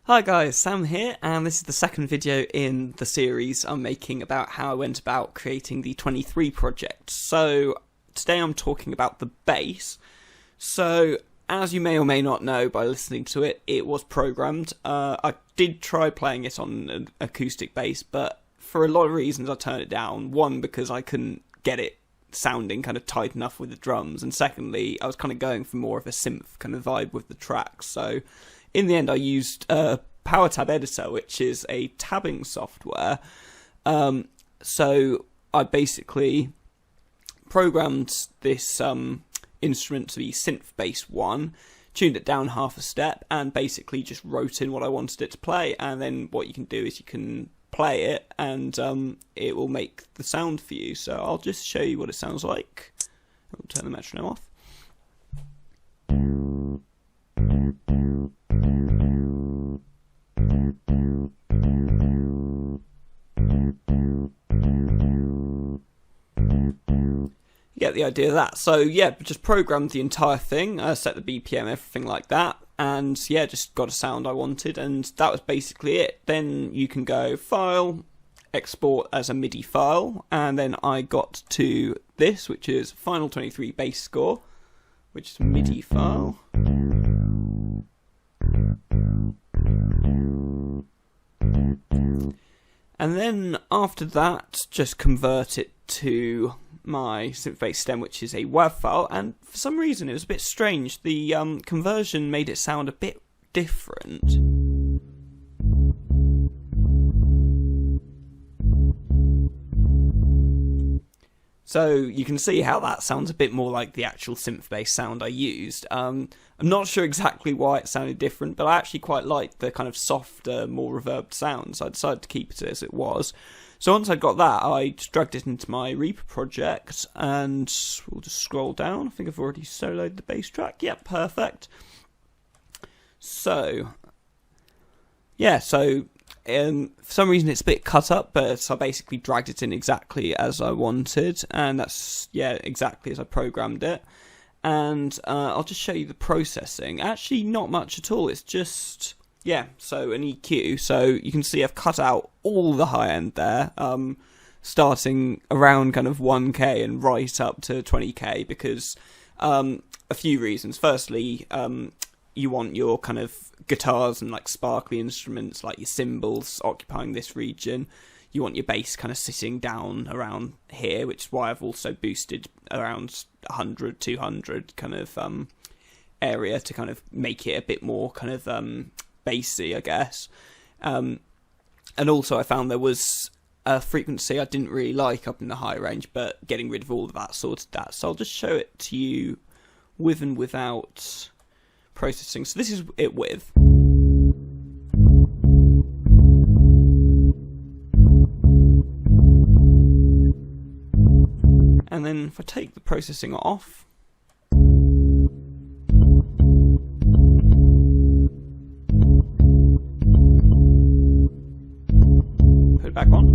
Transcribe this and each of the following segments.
Hi guys, Sam here, and this is the second video in the series I'm making about how I went about creating the 23 project. So today I'm talking about the bass. So as you may or may not know by listening to it, it was programmed. I did try playing it on an acoustic bass, but for a lot of reasons I turned it down. One, because I couldn't get it sounding kind of tight enough with the drums, and secondly, I was kind of going for more of a synth kind of vibe with the tracks. So in the end, I used Powertab editor, which is a tabbing software. So I basically programmed this instrument to be synth bass 1, tuned it down half a step, and basically just wrote in what I wanted it to play. And then what you can do is you can play it, and it will make the sound for you. So I'll just show you what it sounds like. I'll turn the metronome off. You get the idea of that. So yeah, just programmed the entire thing, set the BPM, everything like that, and yeah, just got a sound I wanted, and that was basically it. Then you can go File, Export as a MIDI file, and then I got to this, which is Final 23 bass score, which is a MIDI file. And then after that, just convert it to my synth bass stem, which is a WAV file, and for some reason it was a bit strange. The conversion made it sound a bit different. So you can see how that sounds a bit more like the actual synth bass sound I used. I'm not sure exactly why it sounded different, but I actually quite liked the kind of softer, more reverbed sound, so I decided to keep it as it was. So once I got that, I just dragged it into my Reaper project, and we'll just scroll down. I think I've already soloed the bass track. Yep, perfect. So, yeah, so for some reason it's a bit cut up, but I basically dragged it in exactly as I wanted, and that's, yeah, exactly as I programmed it. And I'll just show you the processing. Actually, not much at all. It's just, yeah, so an EQ. So you can see I've cut out all the high end there, starting around kind of 1K and right up to 20K, because a few reasons. Firstly, you want your kind of guitars and like sparkly instruments like your cymbals occupying this region. You want your bass kind of sitting down around here, which is why I've also boosted around 100, 200 kind of area to kind of make it a bit more kind of bassy, I guess. And also I found there was a frequency I didn't really like up in the high range, but getting rid of all of that sorted that. So I'll just show it to you with and without processing. So this is it with. And then if I take the processing off, put it back on.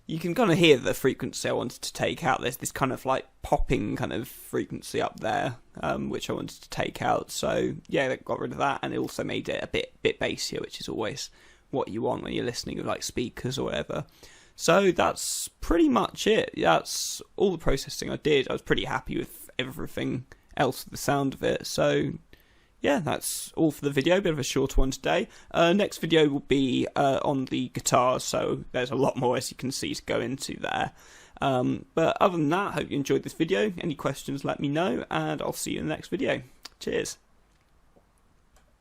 You can kind of hear the frequency I wanted to take out. There's this kind of like popping kind of frequency up there, which I wanted to take out. So yeah, I got rid of that, and it also made it a bit bassier, which is always what you want when you're listening with like speakers or whatever. So that's pretty much it. That's all the processing I did. I was pretty happy with everything else, the sound of it. So yeah, that's all for the video. Bit of a shorter one today. Next video will be on the guitars, so there's a lot more, as you can see, to go into there. But other than that, hope you enjoyed this video. Any questions, let me know, and I'll see you in the next video. Cheers.